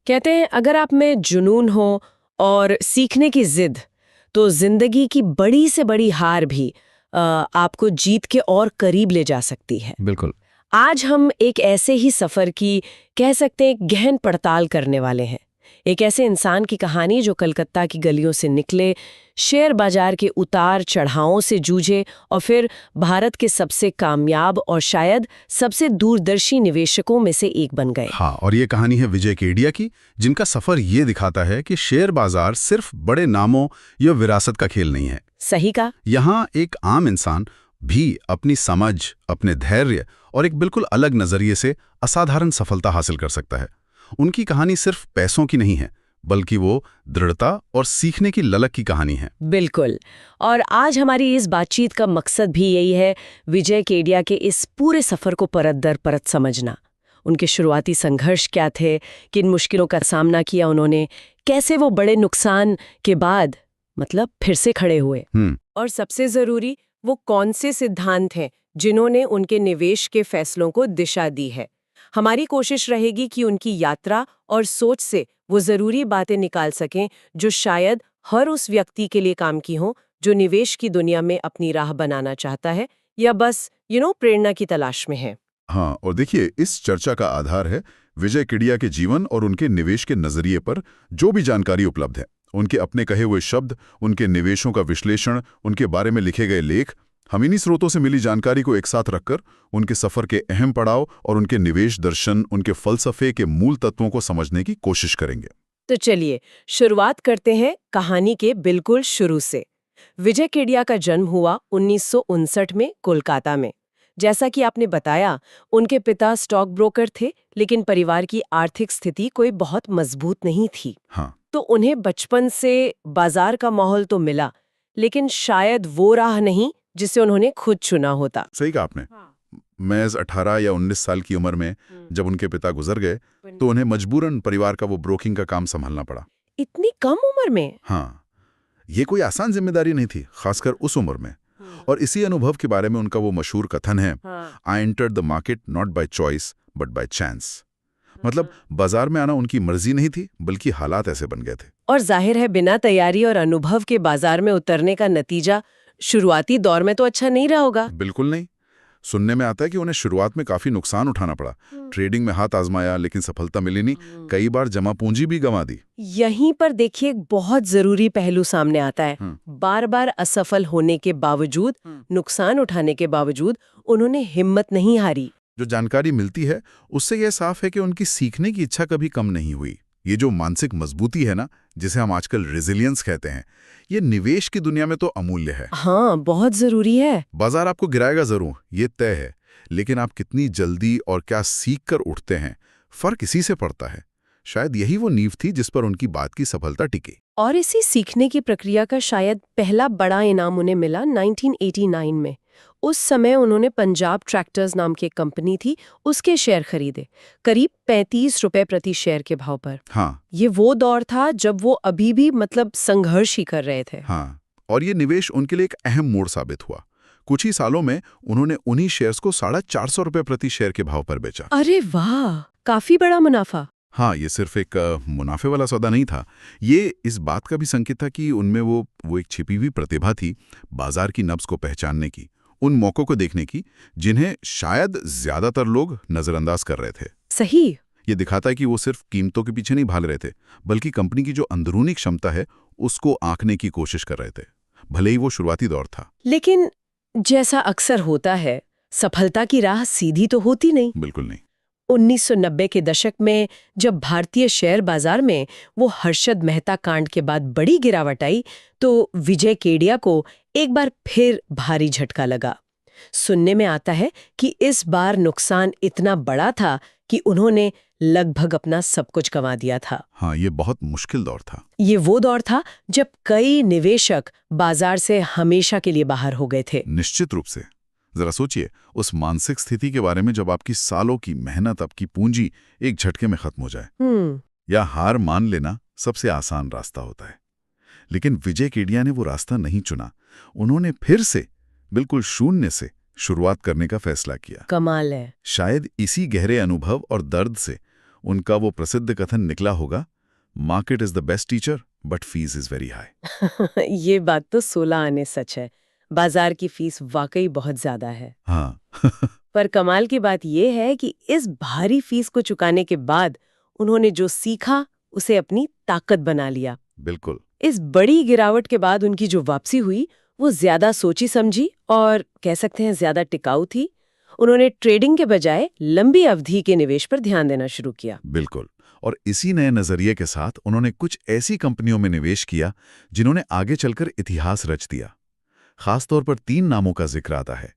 कहते हैं अगर आप में जुनून हो और सीखने की जिद, तो जिंदगी की बड़ी से बड़ी हार भी आपको जीत के और करीब ले जा सकती है। बिल्कुल। आज हम एक ऐसे ही सफर की, कह सकते हैं, गहन पड़ताल करने वाले हैं। एक ऐसे इंसान की कहानी जो कलकत्ता की गलियों से निकले, शेयर बाजार के उतार चढ़ावों से जूझे और फिर भारत के सबसे कामयाब और शायद सबसे दूरदर्शी निवेशकों में से एक बन गए। हाँ, और ये कहानी है विजय केडिया की, जिनका सफर ये दिखाता है कि शेयर बाजार सिर्फ बड़े नामों या विरासत का खेल नहीं है। सही कहा। यहाँ एक आम इंसान भी अपनी समझ, अपने धैर्य और एक बिल्कुल अलग नजरिए से असाधारण सफलता हासिल कर सकता है। उनकी कहानी सिर्फ पैसों की नहीं है, बल्कि वो दृढ़ता और सीखने की ललक की कहानी है। बिल्कुल। और आज हमारी इस बातचीत का मकसद भी यही है, विजय केडिया के इस पूरे सफर को परत दर परत समझना। उनके शुरुआती संघर्ष क्या थे, किन मुश्किलों का सामना किया उन्होंने, कैसे वो बड़े नुकसान के बाद फिर से खड़े हुए, और सबसे जरूरी, वो कौन से सिद्धांत हैं जिन्होंने उनके निवेश के फैसलों को दिशा दी है। हमारी कोशिश रहेगी कि उनकी यात्रा और सोच से वो जरूरी बातें निकाल सकें जो शायद हर उस व्यक्ति के लिए काम की हों जो निवेश की दुनिया में अपनी राह बनाना चाहता है या बस प्रेरणा की तलाश में है। हाँ, और देखिए, इस चर्चा का आधार है विजय केडिया के जीवन और उनके निवेश के नजरिए पर जो भी जानकारी उपलब्ध है। उनके अपने कहे हुए शब्द, उनके निवेशों का विश्लेषण, उनके बारे में लिखे गए लेख, हम इन्हीं स्रोतों से मिली जानकारी को एक साथ रखकर उनके सफर के अहम पड़ाव और उनके निवेश दर्शन, उनके फलसफे के मूल तत्वों को समझने की कोशिश करेंगे। तो चलिए शुरुआत करते हैं कहानी के बिल्कुल शुरू से। विजय केडिया का जन्म हुआ 1959 में कोलकाता में। जैसा कि आपने बताया, उनके पिता स्टॉक ब्रोकर थे, लेकिन परिवार की आर्थिक स्थिति कोई बहुत मजबूत नहीं थी। हाँ। तो उन्हें बचपन से बाजार का माहौल तो मिला, लेकिन शायद वो राह नहीं जिसे उन्होंने खुद चुना होता। सही कहा आपने। महज 18 या 19 साल की उम्र में जब उनके पिता गुजर गए, तो उन्हें मजबूरन परिवार का वो ब्रोकिंग का काम संभालना पड़ा। इतनी कम उम्र में? हाँ, ये कोई आसान जिम्मेदारी नहीं थी, खासकर उस उम्र में। और इसी अनुभव के बारे में उनका वो मशहूर कथन है, I entered the market not by choice but by chance. मतलब बाजार में आना उनकी मर्जी नहीं थी, बल्कि हालात ऐसे बन गए थे। और जाहिर है बिना तैयारी और अनुभव के बाजार में उतरने का नतीजा शुरुआती दौर में तो अच्छा नहीं रहा होगा। बिल्कुल नहीं। सुनने में आता है कि उन्हें शुरुआत में काफी नुकसान उठाना पड़ा। ट्रेडिंग में हाथ आजमाया, लेकिन सफलता मिली नहीं। कई बार जमा पूंजी भी गंवा दी। यहीं पर देखिए एक बहुत जरूरी पहलू सामने आता है। बार बार असफल होने के बावजूद, नुकसान उठाने के बावजूद उन्होंने हिम्मत नहीं हारी। जो जानकारी मिलती है उससे यह साफ है कि उनकी सीखने की इच्छा कभी कम नहीं हुई। ये जो मानसिक मजबूती है ना, जिसे हम आजकल रेजिलियंस कहते हैं, ये निवेश की दुनिया में तो अमूल्य है। हाँ, बहुत जरूरी है। बाजार आपको गिराएगा जरूर, ये तय है, लेकिन आप कितनी जल्दी और क्या सीख कर उठते हैं, फर्क इसी से पड़ता है। शायद यही वो नींव थी जिस पर उनकी बात की सफलता टिकी। और इसी सीखने की प्रक्रिया का शायद पहला बड़ा इनाम उन्हें मिला 1989 में। उस समय उन्होंने पंजाब ट्रैक्टर्स नाम की एक कंपनी थी, उसके शेयर खरीदे, करीब 35 रुपए प्रति शेयर के भाव पर। हाँ। ये वो दौर था जब वो अभी भी संघर्ष ही कर रहे थे। हाँ, और ये निवेश उनके लिए एक अहम मोड़ साबित हुआ। कुछ ही सालों में उन्होंने उन्हीं शेयर्स को 450 रुपए प्रति शेयर के भाव पर बेचा। अरे वाह, काफी बड़ा मुनाफा। हाँ, ये सिर्फ एक मुनाफे वाला सौदा नहीं था, ये इस बात का भी संकेत था कि उनमें वो एक छिपी हुई प्रतिभा थी, बाजार की नब्ज को पहचानने की, उन मौकों को देखने की जिन्हें शायद ज्यादातर लोग नजरअंदाज कर रहे थे। सही। ये दिखाता है कि वो सिर्फ कीमतों के पीछे नहीं भाग रहे थे, बल्कि कंपनी की जो अंदरूनी क्षमता है उसको आंकने की कोशिश कर रहे थे, भले ही वो शुरुआती दौर था। लेकिन जैसा अक्सर होता है, सफलता की राह सीधी तो होती नहीं। बिल्कुल नहीं। 1990 के दशक में जब भारतीय शेयर बाजार में वो हर्षद मेहता कांड के बाद बड़ी गिरावट आई, तो विजय केडिया को एक बार फिर भारी झटका लगा। सुनने में आता है कि इस बार नुकसान इतना बड़ा था कि उन्होंने लगभग अपना सब कुछ गंवा दिया था। हाँ, ये बहुत मुश्किल दौर था। ये वो दौर था जब कई निवेशक बाजार से हमेशा के लिए बाहर हो गए थे। निश्चित रूप से। जरा सोचिए उस मानसिक स्थिति के बारे में जब आपकी सालों की मेहनत, आपकी पूंजी एक झटके में खत्म हो जाए। या हार मान लेना सबसे आसान रास्ता होता है, लेकिन विजय केडिया ने वो रास्ता नहीं चुना। उन्होंने फिर से बिल्कुल शून्य से शुरुआत करने का फैसला किया। कमाल है। शायद इसी गहरे अनुभव और दर्द से उनका वो प्रसिद्ध कथन निकला होगा, market is the best teacher but fees is very high. ये बात तो 16 आने सच है। बाजार की फीस वाकई बहुत ज्यादा है। हाँ पर कमाल की बात यह है कि इस भारी फीस को चुकाने के बाद उन्होंने जो सीखा उसे अपनी ताकत बना लिया। बिल्कुल। इस बड़ी गिरावट के बाद उनकी जो वापसी हुई वो ज्यादा सोची समझी और कह सकते हैं ज्यादा टिकाऊ थी। उन्होंने ट्रेडिंग के बजाय लंबी अवधि के निवेश पर ध्यान देना शुरू किया। बिल्कुल। और इसी नए नजरिए के साथ उन्होंने कुछ ऐसी कंपनियों में निवेश किया जिन्होंने आगे चलकर इतिहास रच दिया। खासतौर पर 3 नामों का जिक्र आता है,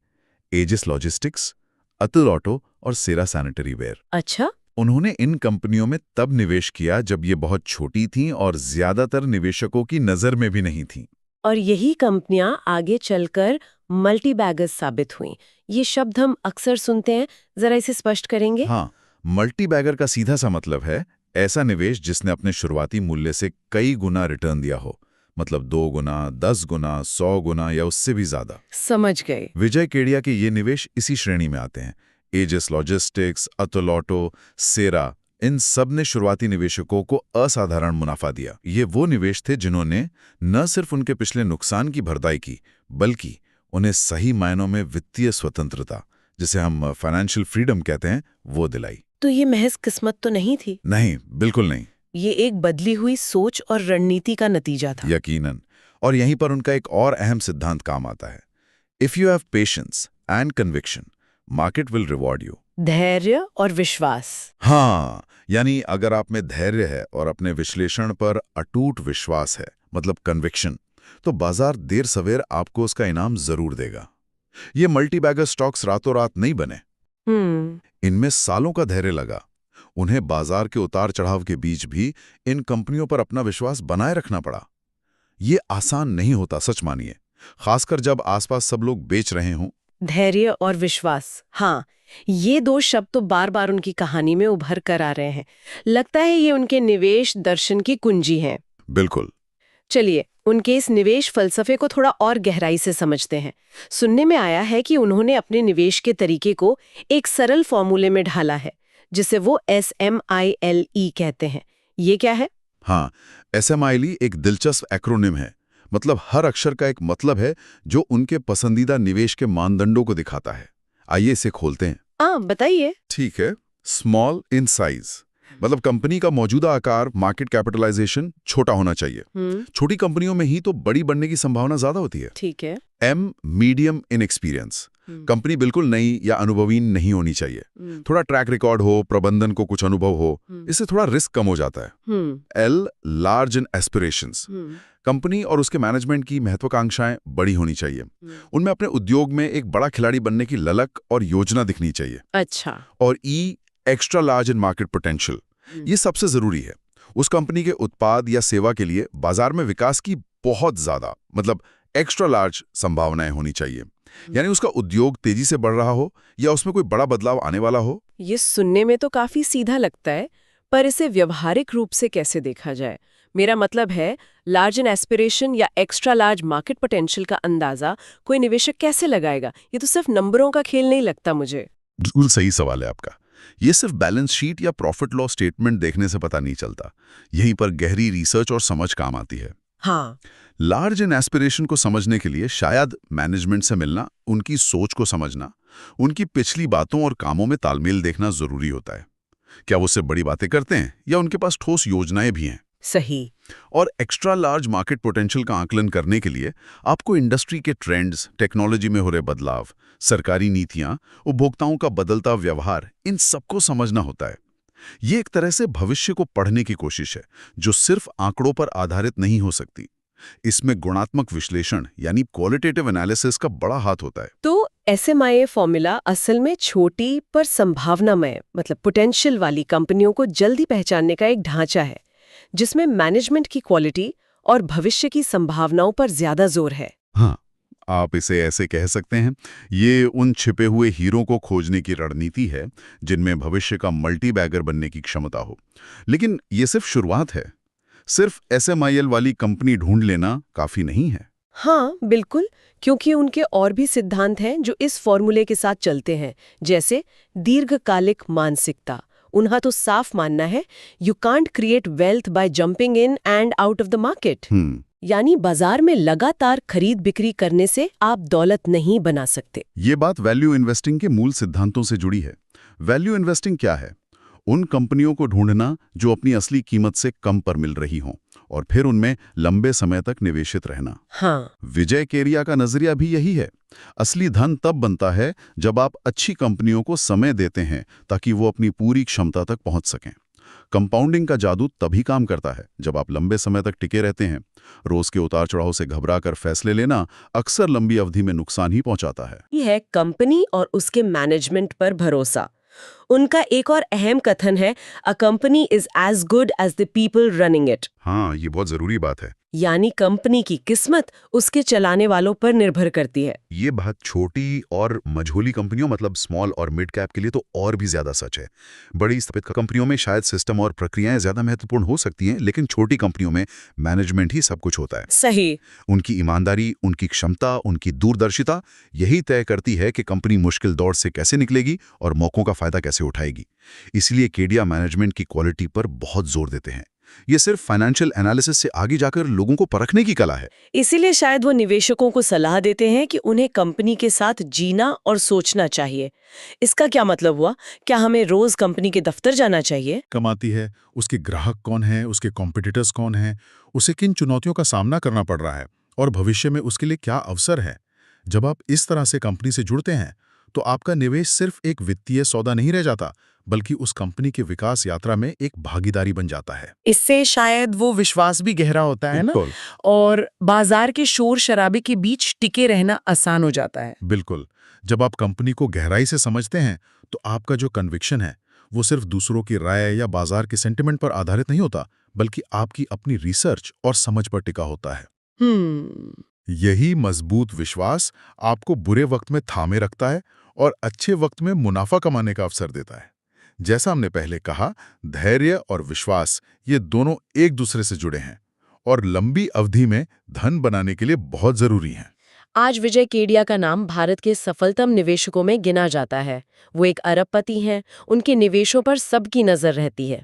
एजिस लॉजिस्टिक्स, अतुल ऑटो और सेरा सैनिटरी वेयर। अच्छा। उन्होंने इन कंपनियों में तब निवेश किया जब ये बहुत छोटी थीं और ज्यादातर निवेशकों की नजर में भी नहीं थीं। और यही कंपनियां आगे चलकर मल्टीबैगर्स साबित हुईं। ये शब्द हम अक्सर सुनते हैं, जरा इसे स्पष्ट करेंगे? हाँ, मल्टीबैगर का सीधा सा मतलब है ऐसा निवेश जिसने अपने शुरुआती मूल्य से कई गुना रिटर्न दिया हो, मतलब 2 गुना, 10 गुना, 100 गुना या उससे भी ज्यादा। समझ गए। विजय केडिया के ये निवेश इसी श्रेणी में आते हैं। एजिस लॉजिस्टिक्स, अतुल ऑटो, सेरा, इन सब ने शुरुआती निवेशकों को असाधारण मुनाफा दिया। ये वो निवेश थे जिन्होंने न सिर्फ उनके पिछले नुकसान की भरपाई की, बल्कि उन्हें सही मायनों में वित्तीय स्वतंत्रता, जिसे हम फाइनेंशियल फ्रीडम कहते हैं, वो दिलाई। तो ये महज किस्मत तो नहीं थी? नहीं, बिल्कुल नहीं। ये एक बदली हुई सोच और रणनीति का नतीजा था। यकीनन। और यहीं पर उनका एक और अहम सिद्धांत काम आता है, if you have patience and conviction, market will reward you. धैर्य और विश्वास। हाँ, यानी अगर आप में धैर्य है और अपने विश्लेषण पर अटूट विश्वास है, मतलब कन्विक्शन, तो बाजार देर सवेर आपको उसका इनाम जरूर देगा। ये मल्टीबैगर स्टॉक्स रातों रात नहीं बने। इनमें सालों का धैर्य लगा। उन्हें बाजार के उतार चढ़ाव के बीच भी इन कंपनियों पर अपना विश्वास बनाए रखना पड़ा। ये आसान नहीं होता, सच मानिए, खासकर जब आसपास सब लोग बेच रहे हों। धैर्य और विश्वास, हाँ, ये 2 शब्द तो बार बार उनकी कहानी में उभर कर आ रहे हैं। लगता है ये उनके निवेश दर्शन की कुंजी हैं। बिल्कुल। चलिए उनके इस निवेश फलसफे को थोड़ा और गहराई से समझते हैं। सुनने में आया है कि उन्होंने अपने निवेश के तरीके को एक सरल फॉर्मूले में ढाला है, जिसे वो SMILE कहते हैं। ये क्या है? हाँ, SMILE एक दिलचस्प एक्रोनिम है। मतलब हर अक्षर का एक मतलब है जो उनके पसंदीदा निवेश के मानदंडों को दिखाता है। आइए इसे खोलते हैं। हाँ, बताइए। ठीक है। स्मॉल इन साइज, मतलब कंपनी का मौजूदा आकार, मार्केट कैपिटलाइजेशन छोटा होना चाहिए। छोटी कंपनियों में ही तो बड़ी बनने की संभावना ज्यादा होती है। ठीक है। M medium in experience, company बिल्कुल नई या अनुभवी नहीं होनी चाहिए। थोड़ा ट्रैक रिकॉर्ड हो, प्रबंधन को कुछ अनुभव हो, इससे थोड़ा रिस्क कम हो जाता है। L large in aspirations, company और उसके मैनेजमेंट की महत्वाकांक्षाएं बड़ी होनी चाहिए। उनमें अपने उद्योग में एक बड़ा खिलाड़ी बनने की ललक और योजना दिखनी चाहिए। अच्छा। और E extra large in market potential, ये सबसे जरूरी है। उस कंपनी के उत्पाद या सेवा के लिए बाजार में विकास की बहुत ज्यादा, मतलब एक्स्ट्रा लार्ज संभावनाएं होनी चाहिए। यानी उसका उद्योग तेजी से बढ़ रहा हो या उसमें कोई बड़ा बदलाव आने वाला हो। ये सुनने में तो काफी सीधा लगता है, पर इसे व्यवहारिक रूप से कैसे देखा जाए? मेरा मतलब है, लार्ज इन एस्पिरेशन या एक्स्ट्रा लार्ज मार्केट पोटेंशियल का अंदाजा कोई निवेशक कैसे लगाएगा? ये तो सिर्फ नंबरों का खेल नहीं लगता मुझे। बिल्कुल सही सवाल है आपका। ये सिर्फ बैलेंस शीट या प्रॉफिट लॉस स्टेटमेंट देखने से पता नहीं चलता। यहीं पर गहरी रिसर्च और समझ काम आती है। हाँ। लार्ज इन एस्पिरेशन को समझने के लिए शायद मैनेजमेंट से मिलना, उनकी सोच को समझना, उनकी पिछली बातों और कामों में तालमेल देखना जरूरी होता है। क्या वो सिर्फ बड़ी बातें करते हैं या उनके पास ठोस योजनाएं भी हैं? सही। और एक्स्ट्रा लार्ज मार्केट पोटेंशियल का आकलन करने के लिए आपको इंडस्ट्री के ट्रेंड्स, टेक्नोलॉजी में हो रहे बदलाव, सरकारी नीतियां, उपभोक्ताओं का बदलता व्यवहार, इन सबको समझना होता है। ये एक तरह से भविष्य को पढ़ने की कोशिश है, जो सिर्फ आंकड़ों पर आधारित नहीं हो सकती। इसमें गुणात्मक विश्लेषण यानी क्वालिटेटिव एनालिसिस का बड़ा हाथ होता है। तो SMILE फॉर्मूला असल में छोटी पर संभावनामय, मतलब पोटेंशियल वाली कंपनियों को जल्दी पहचानने का एक ढांचा है, जिसमें मैनेजमेंट की क्वालिटी और भविष्य की संभावनाओं पर ज्यादा जोर है। हाँ, आप इसे ऐसे कह सकते हैं, ये उन छिपे हुए हीरों को खोजने की रणनीति है जिनमें भविष्य का मल्टीबैगर बनने की क्षमता हो। लेकिन ये सिर्फ शुरुआत है। सिर्फ SMILE वाली कंपनी ढूंढ लेना काफी नहीं है। हाँ बिल्कुल, क्योंकि उनके और भी सिद्धांत हैं जो इस फॉर्मूले के साथ चलते हैं, जैसे दीर्घकालिक मानसिकता। उन्हें तो साफ मानना है you can't create wealth by jumping in and out of the market. यानी बाजार में लगातार खरीद बिक्री करने से आप दौलत नहीं बना सकते। ये बात वैल्यू इन्वेस्टिंग के मूल सिद्धांतों से जुड़ी है। वैल्यू इन्वेस्टिंग क्या है? उन कंपनियों को ढूंढना जो अपनी असली कीमत से कम पर मिल रही हों और फिर उनमें लंबे समय तक निवेशित रहना। हाँ, विजय केरिया का नजरिया भी यही है। असली धन तब बनता है जब आप अच्छी कंपनियों को समय देते हैं ताकि वो अपनी पूरी क्षमता तक पहुंच सकें। कंपाउंडिंग का जादू तभी काम करता है जब आप लंबे समय तक टिके रहते हैं। रोज के उतार चढ़ाव से घबराकर फैसले लेना अक्सर लंबी अवधि में नुकसान ही पहुंचाता है। ये है कंपनी और उसके मैनेजमेंट पर भरोसा। उनका एक और अहम कथन है, a company is as good as the people running it. हाँ, ये बहुत जरूरी बात है। यानी कंपनी की किस्मत उसके चलाने वालों पर निर्भर करती है। ये बात छोटी और मझोली कंपनियों मतलब स्मॉल और मिड कैप के लिए तो और भी ज्यादा सच है। बड़ी स्थापित कंपनियों में शायद सिस्टम और प्रक्रियाएं ज्यादा महत्वपूर्ण हो सकती हैं, लेकिन छोटी कंपनियों में मैनेजमेंट ही सब कुछ होता है। सही। उनकी ईमानदारी, उनकी क्षमता, उनकी दूरदर्शिता यही तय करती है कि कंपनी मुश्किल दौर से कैसे निकलेगी और मौकों का फायदा कैसे उठाएगी। इसलिए केडिया मैनेजमेंट की क्वालिटी पर बहुत जोर देते हैं। ये सिर्फ फाइनेंशियल एनालिसिस से आगे जाकर लोगों को परखने की कला है। इसीलिए शायद वो निवेशकों को सलाह देते हैं कि उन्हें कंपनी के साथ जीना और सोचना चाहिए। इसका क्या मतलब हुआ? क्या हमें रोज कंपनी के दफ्तर जाना चाहिए? कमाती है, उसके ग्राहक कौन है, उसके कॉम्पिटिटर्स कौन हैं, उसे किन चुनौतियों का सामना करना पड़ रहा है और भविष्य में उसके लिए क्या अवसर है। जब आप इस तरह से कंपनी से जुड़ते हैं तो आपका निवेश सिर्फ एक वित्तीय सौदा नहीं रह जाता, बल्कि उस कंपनी के विकास यात्रा में एक भागीदारी बन जाता है। इससे शायद वो विश्वास भी गहरा होता है ना, बिल्कुल। और बाजार के शोर शराबे के बीच टिके रहना आसान हो जाता है। बिल्कुल। जब आप कंपनी को गहराई से समझते हैं तो आपका जो कन्विक्शन है वो सिर्फ दूसरों की राय या बाजार के सेंटिमेंट पर आधारित नहीं होता, बल्कि आपकी अपनी रिसर्च और समझ पर टिका होता है। यही मजबूत विश्वास आपको बुरे वक्त में थामे रखता है और अच्छे वक्त में मुनाफा कमाने का अवसर देता है। जैसा हमने पहले कहा, धैर्य और विश्वास ये दोनों एक दूसरे से जुड़े हैं और लंबी अवधि में धन बनाने के लिए बहुत जरूरी हैं। आज विजय केडिया का नाम भारत के सफलतम निवेशकों में गिना जाता है। वो एक अरबपति हैं, उनके निवेशों पर सबकी नजर रहती है।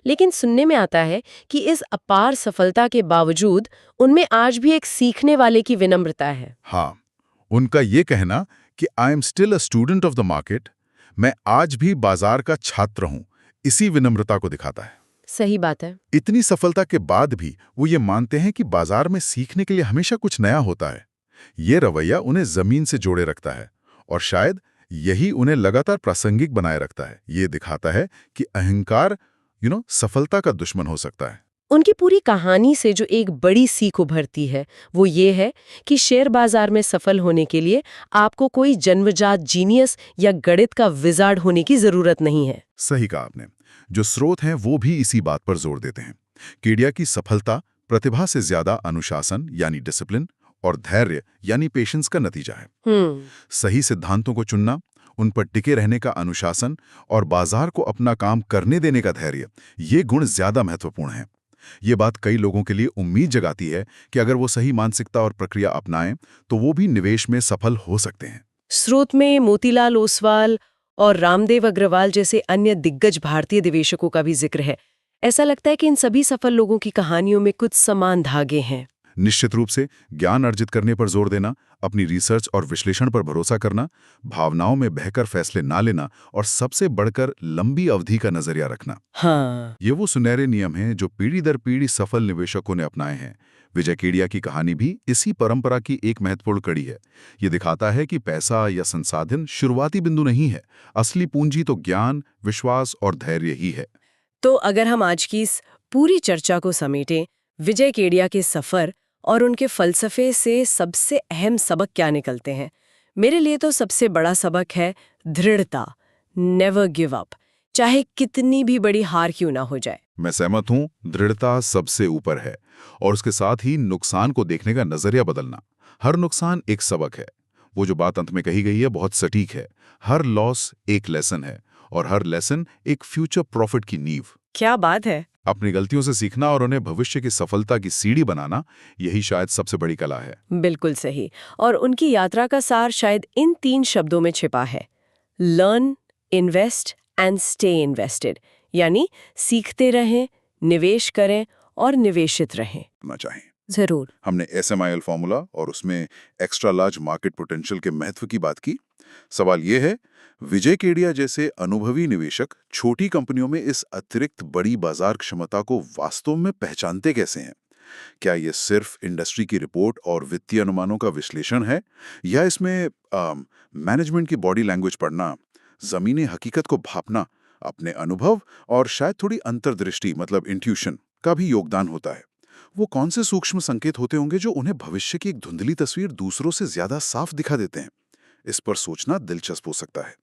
लेकिन सुनने में आता है कि इस अपार सफलता के बावजूद उनमें आज भी एक सीखने वाले की विनम्रता है। हाँ, उनका ये कहना कि I am still a student of the market, मैं आज भी बाजार का छात्र हूं, इसी विनम्रता को दिखाता है। सही बात है। इतनी सफलता के बाद भी वो ये मानते हैं कि बाजार में सीखने के लिए हमेशा कुछ नया होता है। ये रवैया उन्हें जमीन से जोड़े रखता है और शायद यही उन्हें लगातार प्रासंगिक बनाए रखता है। ये दिखाता है कि अहंकार सफलता का दुश्मन हो सकता है। उनकी पूरी कहानी से जो एक बड़ी सीख उभरती है वो ये है कि शेयर बाजार में सफल होने के लिए आपको कोई जन्मजात जीनियस या गणित का विजार्ड होने की जरूरत नहीं है। सही कहा आपने। जो स्रोत हैं वो भी इसी बात पर जोर देते हैं। केडिया की सफलता प्रतिभा से ज्यादा अनुशासन यानी डिसिप्लिन और धैर्य यानी पेशेंस का नतीजा है। सही सिद्धांतों को चुनना, उन पर टिके रहने का अनुशासन और बाजार को अपना काम करने देने का धैर्य, ये गुण ज्यादा महत्वपूर्ण हैं। ये बात कई लोगों के लिए उम्मीद जगाती है कि अगर वो सही मानसिकता और प्रक्रिया अपनाएं तो वो भी निवेश में सफल हो सकते हैं। स्रोत में मोतीलाल ओसवाल और रामदेव अग्रवाल जैसे अन्य दिग्गज भारतीय निवेशकों का भी जिक्र है। ऐसा लगता है कि इन सभी सफल लोगों की कहानियों में कुछ समान धागे हैं। निश्चित रूप से ज्ञान अर्जित करने पर जोर देना, अपनी रिसर्च और विश्लेषण पर भरोसा करना, भावनाओं में बहकर फैसले ना लेना और सबसे बढ़कर लंबी अवधि का नजरिया रखना। हाँ, ये वो सुनहरे नियम हैं जो पीढ़ी दर पीढ़ी सफल निवेशकों ने अपनाए हैं। विजय केडिया की कहानी भी इसी परंपरा की एक महत्वपूर्ण कड़ी है। ये दिखाता है कि पैसा या संसाधन शुरुआती बिंदु नहीं है, असली पूंजी तो ज्ञान, विश्वास और धैर्य ही है। तो अगर हम आज की इस पूरी चर्चा को समेटें, विजय केडिया के सफर और उनके फलसफे से सबसे अहम सबक क्या निकलते हैं? मेरे लिए तो सबसे बड़ा सबक है दृढ़ता, नेवर गिव अप, चाहे कितनी भी बड़ी हार क्यों ना हो जाए। मैं सहमत हूं, दृढ़ता सबसे ऊपर है और उसके साथ ही नुकसान को देखने का नजरिया बदलना। हर नुकसान एक सबक है। वो जो बात अंत में कही गई है बहुत सटीक है। हर लॉस एक लेसन है और हर लेसन एक फ्यूचर प्रॉफिट की नींव। क्या बात है। अपनी गलतियों से सीखना और उन्हें भविष्य की सफलता की सीढ़ी बनाना, यही शायद सबसे बड़ी कला है। बिल्कुल सही। और उनकी यात्रा का सार शायद इन 3 शब्दों में छिपा है: learn, invest and stay invested, यानी सीखते रहें, निवेश करें और निवेशित रहें। करना चाहें। जरूर। हमने SMIL फॉर्मूला और उसमें एक्स्ट्रा लार्ज मार्केट पोटेंशियल के महत्व की बात की। सवाल ये है, विजय केडिया जैसे अनुभवी निवेशक छोटी कंपनियों में इस अतिरिक्त बड़ी बाजार क्षमता को वास्तव में पहचानते कैसे हैं? क्या ये सिर्फ इंडस्ट्री की रिपोर्ट और वित्तीय अनुमानों का विश्लेषण है, या इसमें मैनेजमेंट की बॉडी लैंग्वेज पढ़ना, जमीनी हकीकत को भापना, अपने अनुभव और शायद थोड़ी अंतर्दृष्टि मतलब इंट्यूशन का भी योगदान होता है? वो कौन से सूक्ष्म संकेत होते होंगे जो उन्हें भविष्य की एक धुंधली तस्वीर दूसरों से ज्यादा साफ दिखा देते हैं? इस पर सोचना दिलचस्प हो सकता है।